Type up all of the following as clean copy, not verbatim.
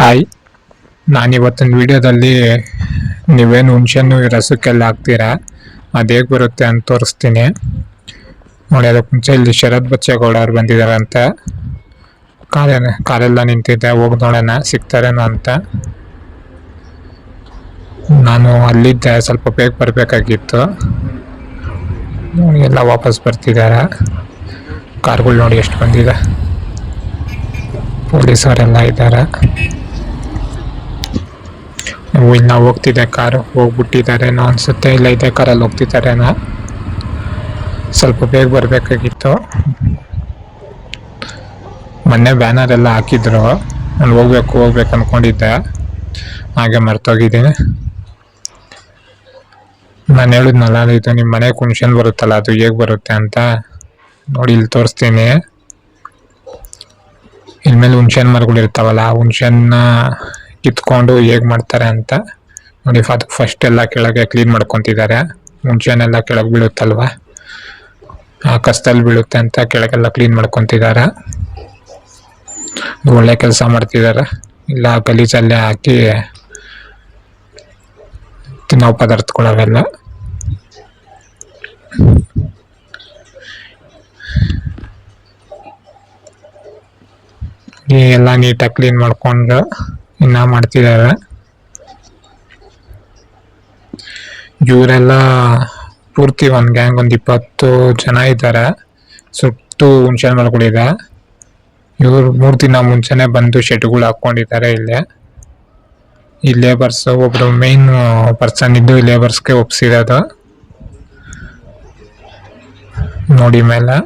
Hi, ನಾನಿವತ್ತಿನ ವಿಡಿಯೋದಲ್ಲಿ ನೀವೇನು ಹುಣಸೆಹಣ್ಣು ರಸಕ್ಕೆಲ್ಲ ಹಾಕ್ತೀರಾ ಅದು ಹೇಗೆ ಬರುತ್ತೆ ಅಂತ ತೋರಿಸ್ತೀನಿ ನೋಡಿ. ಅದಕ್ಕೆ ಮುಂಚೆ ಇಲ್ಲಿ ಶರತ್ ಬಚ್ಚೇಗೌಡ ಅವ್ರು ಬಂದಿದ್ದಾರಂತೆ. ಕಾಲೆಲ್ಲ ನಿಂತಿದ್ದೆ, ಹೋಗಿ ನೋಡೋಣ ಸಿಗ್ತಾರೇನೋ ಅಂತ. ನಾನು ಅಲ್ಲಿದ್ದೆ, ಸ್ವಲ್ಪ ಬೇಗ ಬರಬೇಕಾಗಿತ್ತು. ಎಲ್ಲ ವಾಪಸ್ ಬರ್ತಿದ್ದಾರೆ. ಕಾರ್ಗಳು ನೋಡಿ ಎಷ್ಟು ಬಂದಿದೆ, ಪೊಲೀಸವರೆಲ್ಲ ಇದ್ದಾರೆ. ಇನ್ನು ಹೋಗ್ತಿದ್ದೆ, ಕಾರು ಹೋಗ್ಬಿಟ್ಟಿದ್ದಾರೇನೋ ಅನ್ಸುತ್ತೆ. ಇಲ್ಲ ಇದೇ ಕಾರಲ್ಲಿ ಹೋಗ್ತಿದ್ದಾರೇನೋ. ಸ್ವಲ್ಪ ಬೇಗ ಬರಬೇಕಾಗಿತ್ತು. ಮೊನ್ನೆ ಬ್ಯಾನರ್ ಎಲ್ಲ ಹಾಕಿದ್ರು, ನಾನು ಹೋಗ್ಬೇಕು ಅಂದ್ಕೊಂಡಿದ್ದೆ, ಹಾಗೆ ಮರ್ತೋಗಿದ್ದೀನಿ. ನಾನು ಹೇಳಿದ್ನಲ್ಲ, ಇದು ನಿಮ್ಮ ಮನೆ ಹುಣ್ಸೆಹಣ್ಣು ಬರುತ್ತಲ್ಲ, ಅದು ಹೇಗೆ ಬರುತ್ತೆ ಅಂತ ನೋಡಿ ಇಲ್ಲಿ ತೋರಿಸ್ತೀನಿ. ಇನ್ಮೇಲೆ ಹುಣ್ಸೆಹಣ್ಣು ಮರಗಳು ಇರ್ತಾವಲ್ಲ, ಆ ಹುಣ್ಸೆಹಣ್ಣ ಕಿತ್ಕೊಂಡು ಹೇಗೆ ಮಾಡ್ತಾರೆ ಅಂತ ನೋಡಿ. ಅದಕ್ಕೆ ಫಸ್ಟ್ ಎಲ್ಲ ಕೆಳಗೆ ಕ್ಲೀನ್ ಮಾಡ್ಕೊತಿದ್ದಾರೆ. ಹುಣ್ಸೆಹಣ್ಣೆಲ್ಲ ಕೆಳಗೆ ಬೀಳುತ್ತಲ್ವ, ಆ ಕಸದಲ್ಲಿ ಬೀಳುತ್ತೆ ಅಂತ ಕೆಳಗೆಲ್ಲ ಕ್ಲೀನ್ ಮಾಡ್ಕೊತಿದ್ದಾರೆ. ಒಳ್ಳೆ ಕೆಲಸ ಮಾಡ್ತಿದ್ದಾರೆ. ಇಲ್ಲ ಗಲೀಜಲ್ಲೇ ಹಾಕಿ ತಿನ್ನೋ ಪದಾರ್ಥಗಳವೆಲ್ಲ. ಎಲ್ಲ ನೀಟಾಗಿ ಕ್ಲೀನ್ ಮಾಡ್ಕೊಂಡು ಇನ್ನ ಮಾಡ್ತಿದ್ದಾರೆ. ಇವರೆಲ್ಲ ಪೂರ್ತಿ ಒಂದು ಗ್ಯಾಂಗ್, ಒಂದು 20 ಜನ ಇದ್ದಾರೆ. ಸುಟ್ಟು ಹುಣ್ಸೆಹಣ್ಣು ಮರಗಳಿದೆ. ಇವರು 3 ದಿನ ಮುಂಚೆನೆ ಬಂದು ಶೆಡ್ಗಳು ಹಾಕೊಂಡಿದ್ದಾರೆ. ಈ ಲೇಬರ್ಸ್ ಒಬ್ರು ಮೇನ್ ಪರ್ಸನ್ ಇದ್ದು ಈ ಲೇಬರ್ಸ್ಗೆ ಒಪ್ಸಿರೋದು ನೋಡಿ. ಮೇಲೆ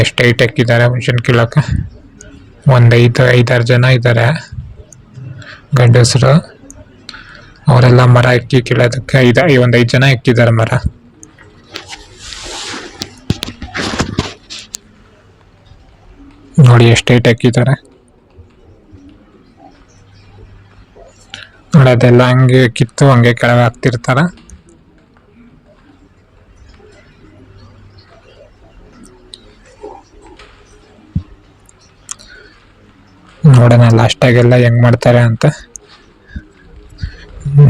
ಎಷ್ಟು ಹೈಟ್ ಹಾಕಿದ್ದಾರೆ ಹುಣ್ಸೆಹಣ್ಣು ಕೀಳಕ್ಕೆ. ಒಂದು 5-6 ಜನ ಇದ್ದಾರೆ ಗಂಡಸರು. ಅವರೆಲ್ಲ ಮರ ಎಕ್ಕಿ ಕೀಳೋದಕ್ಕೆ ಒಂದು 5 ಜನ ಎಕ್ಕಿದ್ದಾರೆ ಮರ. ನೋಡಿ ಎಷ್ಟು ಹೈಟ್ ಹಾಕಿದ್ದಾರೆ ನೋಡಿ. ಅದೆಲ್ಲ ಹಂಗೆ ಕಿತ್ತು ಹಂಗೆ ಕೆಳಗೆ ಹಾಕ್ತಿರ್ತಾರ. ನೋಡೋಣ ಲಾಸ್ಟಾಗೆಲ್ಲ ಹೆಂಗ್ ಮಾಡ್ತಾರೆ ಅಂತ.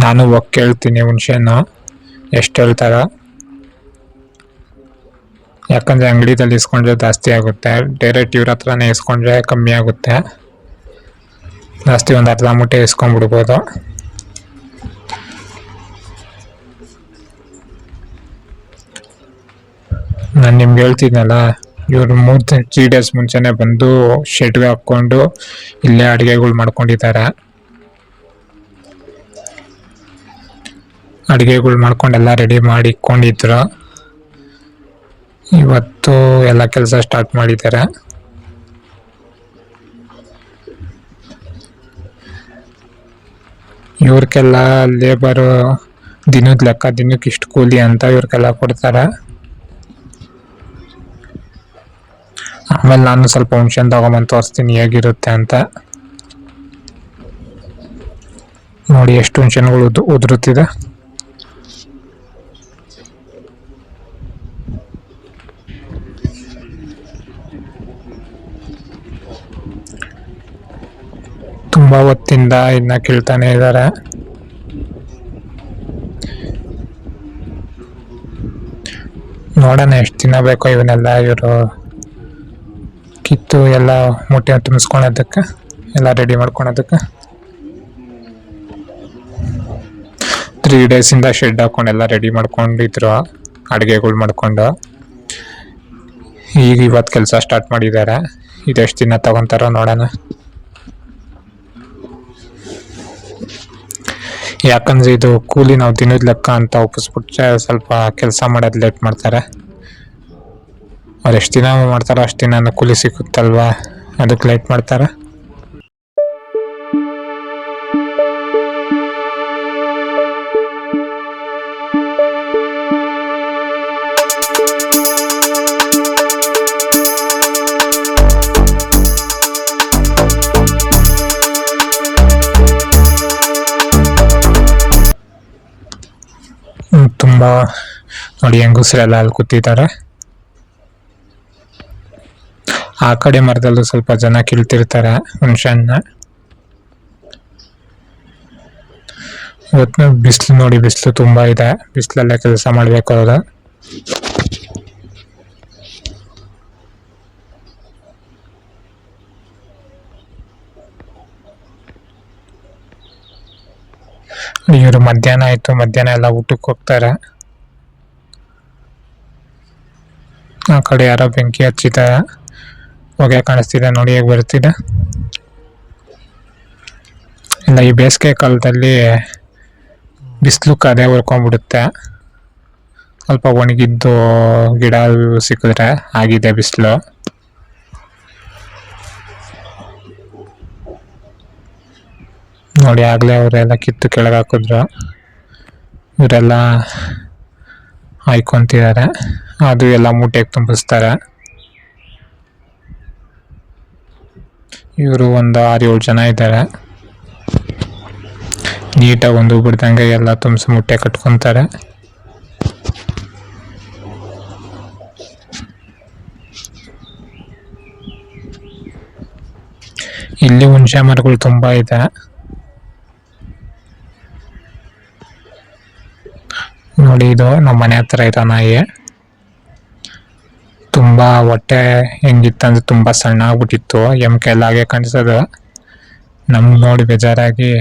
ನಾನು ಹೋಗಿ ಕೇಳ್ತೀನಿ ಹುಣ್ಸೆಹಣ್ಣು ಎಷ್ಟು ಹೇಳ್ತಾರ. ಯಾಕಂದ್ರೆ ಅಂಗಡಿದಲ್ಲಿ ಇಸ್ಕೊಂಡ್ರೆ ಜಾಸ್ತಿ ಆಗುತ್ತೆ, ಡೈರೆಕ್ಟ್ ಇವ್ರ ಹತ್ರನೇ ಇಸ್ಕೊಂಡ್ರೆ ಕಮ್ಮಿ ಆಗುತ್ತೆ. ಜಾಸ್ತಿ ಒಂದು ಅರ್ಧ ಮೂಟೆ ಇಸ್ಕೊಂಡ್ಬಿಡ್ಬೋದು. ನಾನು ನಿಮ್ಗೆ ಹೇಳ್ತಿದ್ನಲ್ಲ, ಇವರು 3 ಡೇಸ್ ಮುಂಚೆನೆ ಬಂದು ಶೆಡ್ಗೆ ಹಾಕೊಂಡು ಇಲ್ಲೇ ಅಡುಗೆಗಳು ಮಾಡ್ಕೊಂಡಿದ್ದಾರೆ. ಅಡುಗೆಗಳು ಮಾಡ್ಕೊಂಡೆಲ್ಲ ರೆಡಿ ಮಾಡಿ ಇಟ್ಕೊಂಡಿದ್ರು. ಇವತ್ತು ಎಲ್ಲ ಕೆಲಸ ಸ್ಟಾರ್ಟ್ ಮಾಡಿದ್ದಾರೆ. ಇವ್ರಿಗೆಲ್ಲ ಲೇಬರು ದಿನದ ಲೆಕ್ಕ, ದಿನಕ್ಕೆ ಇಷ್ಟು ಕೂಲಿ ಅಂತ ಇವ್ರಿಗೆಲ್ಲ ಕೊಡ್ತಾರೆ. ಆಮೇಲೆ ನಾನು ಸ್ವಲ್ಪ ಹುಣ್ಸೆಹಣ್ಣು ತಗೊಂಬಂದು ತೋರಿಸ್ತೀನಿ ಹೇಗಿರುತ್ತೆ ಅಂತ. ನೋಡಿ ಎಷ್ಟು ಹುಣ್ಸೆಹಣ್ಣುಗಳು ಉದುರುತ್ತಿದೆ. ತುಂಬಾ ಹೊತ್ತಿಂದ ಇನ್ನ ಕೀಳ್ತಾನೆ ಇದ್ದಾರೆ. ನೋಡೋಣ ಎಷ್ಟು ದಿನ ಬೇಕೋ ಇವನ್ನೆಲ್ಲ ಇವರು ಕಿತ್ತು ಎಲ್ಲ ಮೂಟೆ ತುಂಬಿಸ್ಕೊಳೋದಕ್ಕೆ, ಎಲ್ಲ ರೆಡಿ ಮಾಡ್ಕೊಳೋದಕ್ಕೆ. 3 ಡೇಸಿಂದ ಶೆಡ್ ಹಾಕೊಂಡೆಲ್ಲ ರೆಡಿ ಮಾಡ್ಕೊಂಡಿದ್ರು, ಅಡುಗೆಗಳು ಮಾಡ್ಕೊಂಡು. ಈಗ ಇವತ್ತು ಕೆಲಸ ಸ್ಟಾರ್ಟ್ ಮಾಡಿದ್ದಾರೆ. ಇದೆಷ್ಟು ದಿನ ತಗೊಂತಾರೋ ನೋಡೋಣ. ಯಾಕಂದ್ರೆ ಇದು ಕೂಲಿ ನಾವು ದಿನದ ಲೆಕ್ಕ ಅಂತ ಒಪ್ಪಿಸ್ಬಿಟ್ರೆ ಸ್ವಲ್ಪ ಕೆಲಸ ಮಾಡೋದು ಲೇಟ್ ಮಾಡ್ತಾರೆ. ಅವ್ರು ಎಷ್ಟು ದಿನ ಮಾಡ್ತಾರೋ ಅಷ್ಟು ದಿನ ಕೂಲಿ ಸಿಕ್ಕುತ್ತಲ್ವಾ, ಅದಕ್ಕೆ ಲೇಟ್ ಮಾಡ್ತಾರೆ. ತುಂಬ ನೋಡಿ ಹೆಂಗಸರೆಲ್ಲ ಅಲ್ಲಿ ಕೂತಿದ್ದಾರೆ. ಆ ಕಡೆ ಮರದಲ್ಲೂ ಸ್ವಲ್ಪ ಜನ ಕೀಳ್ತಿರ್ತಾರೆ ಹುಣ್ಸೆಹಣ್ಣ. ಇವತ್ತು ಬಿಸಿಲು ನೋಡಿ, ಬಿಸಿಲು ತುಂಬ ಇದೆ. ಬಿಸಿಲಲ್ಲೇ ಕೆಲಸ ಮಾಡಬೇಕು ಅವರು. ಇವರು ಮಧ್ಯಾಹ್ನ ಆಯ್ತು, ಮಧ್ಯಾಹ್ನ ಎಲ್ಲ ಊಟಕ್ಕೆ ಹೋಗ್ತಾರೆ. ಆ ಕಡೆ ಯಾರೋ ಬೆಂಕಿ ಹಚ್ಚಿದ್ದಾರೆ, ಹೊಗೆ ಕಾಣಿಸ್ತಿದೆ ನೋಡಿ ಹೇಗೆ ಬರ್ತಿದೆ. ಇಲ್ಲ, ಈ ಬೇಸಿಗೆ ಕಾಲದಲ್ಲಿ ಬಿಸಿಲು ಕದೆ ಉಳ್ಕೊಂಡ್ಬಿಡುತ್ತೆ. ಸ್ವಲ್ಪ ಒಣಗಿದ್ದು ಗಿಡ ಸಿಕ್ಕಿದ್ರೆ ಆಗಿದೆ ಬಿಸಿಲು. ನೋಡಿ ಆಗಲೇ ಅವರೆಲ್ಲ ಕಿತ್ತು ಕೆಳಗೆ ಹಾಕಿದ್ರು. ಇವರೆಲ್ಲ ಹಾಯ್ಕೊಂತಿದ್ದಾರೆ, ಅದು ಎಲ್ಲ ಮೂಟೆಗೆ ತುಂಬಿಸ್ತಾರೆ. ಇವರು ಒಂದು 6-7 ಜನ ಇದ್ದಾರೆ. ನೀಟಾಗಿ ಒಂದು ಬಿಡ್ದಂಗೆ ಎಲ್ಲ ತುಂಬಿಸಿ ಮೂಟೆ ಕಟ್ಕೊತಾರೆ. ಇಲ್ಲಿ ಹುಣಸೆ ಮರಗಳು ತುಂಬ ಇದೆ. ನೋಡಿ, ಇದು ನಮ್ಮ ಮನೆ ಹತ್ರ ಇರೋ ನಾಯಿ. ತುಂಬ ಹೊಟ್ಟೆ ಹೆಂಗಿತ್ತಂದ್ರೆ ತುಂಬ ಸಣ್ಣ ಆಗ್ಬಿಟ್ಟಿತ್ತು, ಎಮ್ಕೆ ಎಲ್ಲ ಹಾಗೆ ಕಾಣಿಸೋದು. ನಮ್ಗೆ ನೋಡಿ ಬೇಜಾರಾಗಿ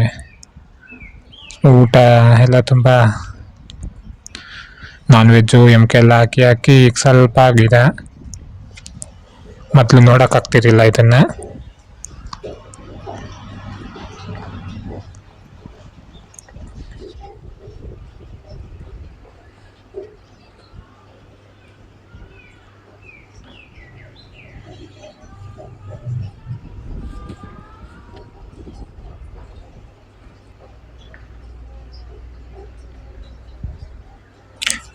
ಊಟ ಎಲ್ಲ ತುಂಬ ನಾನ್ ವೆಜ್ಜು ಎಮ್ಕೆ ಎಲ್ಲ ಹಾಕಿ ಹಾಕಿ ಈಗ ಸ್ವಲ್ಪ ಆಗಿದೆ. ಮೊದಲು ನೋಡೋಕ್ಕಾಗ್ತಿರಲಿಲ್ಲ ಇದನ್ನು.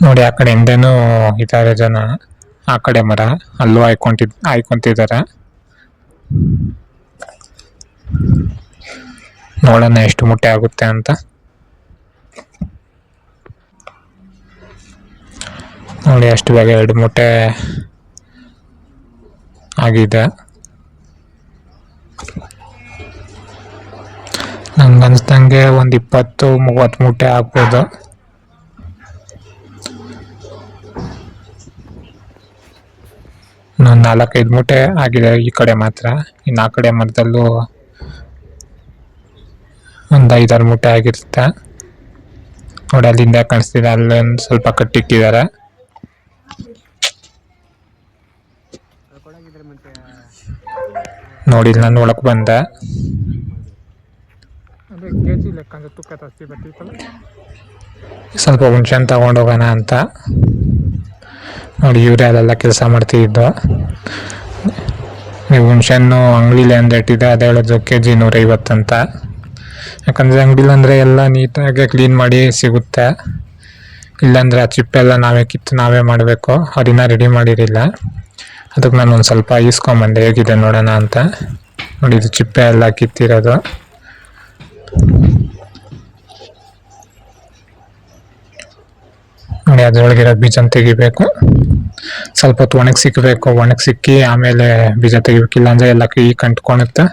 ನೋಡಿ ಆ ಕಡೆ ಹಿಂದೆನೂ ಇದ್ದಾರೆ ಜನ. ಆ ಕಡೆ ಮರ, ಅಲ್ಲೂ ಆಯ್ಕೊಂತಿದ್ದಾರೆ. ನೋಡೋಣ ಎಷ್ಟು ಮೂಟೆ ಆಗುತ್ತೆ ಅಂತ. ನೋಡಿ ಅಷ್ಟು ಬೇಗ 2 ಮೂಟೆ ಆಗಿದೆ. ನಂಗೆ ಅನ್ಸ್ದಂಗೆ ಒಂದು 20-30 ಮೂಟೆ ಆಗ್ಬೋದು. ಒಂದು 4-5 ಮೂಟೆ ಆಗಿದೆ ಈ ಕಡೆ ಮಾತ್ರ. ಇನ್ನು ಆ ಕಡೆ ಮರದಲ್ಲೂ ಒಂದು 5-6 ಮೂಟೆ ಆಗಿರುತ್ತೆ. ನೋಡಿ ಅಲ್ಲಿಂದ ಕಾಣಿಸ್ತಿದೆ, ಅಲ್ಲೊಂದು ಸ್ವಲ್ಪ ಕಟ್ಟಿಕ್ಕಿದ್ದಾರೆ. ನೋಡಿ ನಾನು ಒಳಗೆ ಬಂದೆ. ಸ್ವಲ್ಪ ಹುಣ್ಸೆನ್ ತಗೊಂಡೋಗೋಣ ಅಂತ. ನೋಡಿ ಇವರೇ ಅಲ್ಲೆಲ್ಲ ಕೆಲಸ ಮಾಡ್ತಿದ್ದು. ನೀವು ಹುಣ್ಸೆನ್ನು ಅಂಗಡಿಲಿ ಏನು ರೇಟ್ ಇದೆ ಅದು ಹೇಳೋದು, kg 150 ಅಂತ. ಯಾಕಂದರೆ ಅಂಗಡಿಲಿ ಅಂದರೆ ಎಲ್ಲ ನೀಟಾಗಿ ಕ್ಲೀನ್ ಮಾಡಿ ಸಿಗುತ್ತೆ. ಇಲ್ಲಾಂದರೆ ಆ ಚಿಪ್ಪೆಲ್ಲ ನಾವೇ ಕಿತ್ತು ನಾವೇ ಮಾಡಬೇಕು, ಅದನ್ನ ರೆಡಿ ಮಾಡಿರಲಿಲ್ಲ. ಅದಕ್ಕೆ ನಾನು ಒಂದು ಸ್ವಲ್ಪ ಈಸ್ಕೊಂಬಂದೆ, ಹೇಗಿದೆ ನೋಡೋಣ ಅಂತ. ನೋಡಿ ಇದು ಚಿಪ್ಪೆ ಎಲ್ಲ ಕಿತ್ತಿರೋದು. ನೋಡಿ ಅದರೊಳಗಿರೋ ಬೀಜನ ತೆಗಿಬೇಕು. ಸ್ವಲ್ಪ ಹೊತ್ತು ಒಣಗಿ ಸಿಕ್ಕಬೇಕು, ಒಣಗಿ ಸಿಕ್ಕಿ ಆಮೇಲೆ ಬೀಜ ತೆಗಿಬೇಕಿಲ್ಲ ಅಂದರೆ ಎಲ್ಲ ಕೈ ಕಂಟ್ಕೊಳುತ್ತೆ.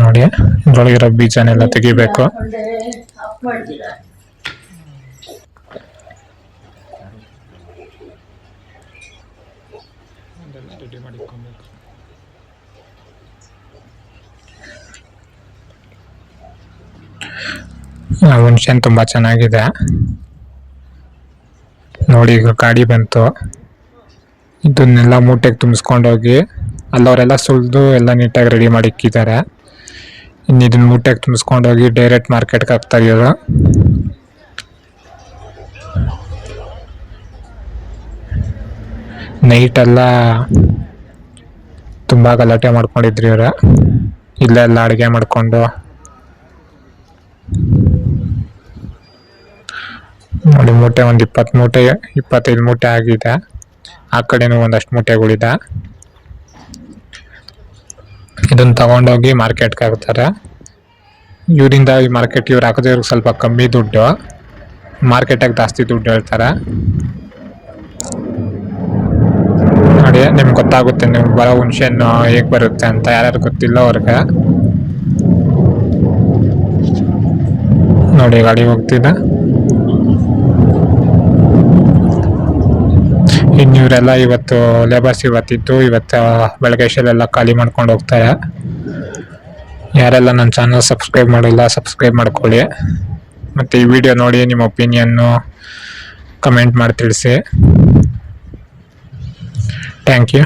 ನೋಡಿ ಇದ್ರೊಳಗಿರೋ ಬೀಜನೆಲ್ಲ ತೆಗಿಬೇಕು. ಹುಣ್ಸೆನ್ ತುಂಬ ಚೆನ್ನಾಗಿದೆ. ನೋಡಿ ಈಗ ಗಾಡಿ ಬಂತು, ಇದನ್ನೆಲ್ಲ ಮೂಟೆಗೆ ತುಂಬಿಸ್ಕೊಂಡೋಗಿ ಅಲ್ಲವರೆಲ್ಲ ಸುಲಿದು ಎಲ್ಲ ನೀಟಾಗಿ ರೆಡಿ ಮಾಡಿ ಇಕ್ಕಿದ್ದಾರೆ. ಇನ್ನು ಇದನ್ನ ಮೂಟೆಗೆ ತುಂಬಿಸ್ಕೊಂಡೋಗಿ ಡೈರೆಕ್ಟ್ ಮಾರ್ಕೆಟ್ಗೆ ಹಾಕ್ತಾ ಇರೋದು. ನೈಟೆಲ್ಲ ತುಂಬ ಗಲಾಟೆ ಮಾಡ್ಕೊಂಡಿದ್ರಿ ಇವರು. ಇಲ್ಲೆಲ್ಲ ಅಡುಗೆ ಮಾಡಿಕೊಂಡು. ನೋಡಿ ಮೂಟೆ ಒಂದು 20 ಮೂಟೆ 25 ಮೂಟೆ ಆಗಿದೆ. ಆ ಕಡೆನೂ ಒಂದಷ್ಟು ಮೂಟೆಗಳಿದೆ. ಇದನ್ನು ತಗೊಂಡೋಗಿ ಮಾರ್ಕೆಟ್ಗೆ ಹಾಕ್ತಾರೆ. ಇವರಿಂದ ಈ ಮಾರ್ಕೆಟ್ ಇವ್ರು ಹಾಕಿದವ್ರಿಗೆ ಸ್ವಲ್ಪ ಕಮ್ಮಿ ದುಡ್ಡು. ಮಾರ್ಕೆಟಾಗಿ ಜಾಸ್ತಿ ದುಡ್ಡು ಹೇಳ್ತಾರೆ. ನೋಡಿ ನಿಮ್ಗೆ ಗೊತ್ತಾಗುತ್ತೆ, ನಿಮ್ಗೆ ಬರೋ ಹುಣಸೆ ಹಣ್ಣು ಹೇಗೆ ಬರುತ್ತೆ ಅಂತ. ಯಾರ್ಯಾರು ಗೊತ್ತಿಲ್ಲ ಅವ್ರಿಗೆ ನೋಡಿ ಗಾಡಿ ಹೋಗ್ತಿದೆ. ಇನ್ನು ಇವರೆಲ್ಲ ಇವತ್ತು ಲೇಬರ್ಸ್ ಇವತ್ತು ಬೆಳಗ್ಗೆ ಎಲ್ಲ ಖಾಲಿ ಮಾಡ್ಕೊಂಡು ಹೋಗ್ತಾರೆ. ಯಾರೆಲ್ಲ ನನ್ನ ಚಾನಲ್ ಸಬ್ಸ್ಕ್ರೈಬ್ ಮಾಡಿಲ್ಲ ಸಬ್ಸ್ಕ್ರೈಬ್ ಮಾಡ್ಕೊಳ್ಳಿ. ಮತ್ತು ಈ ವಿಡಿಯೋ ನೋಡಿ ನಿಮ್ಮ ಒಪಿನಿಯನ್ನು ಕಮೆಂಟ್ ಮಾಡಿ ತಿಳಿಸಿ. Thank you.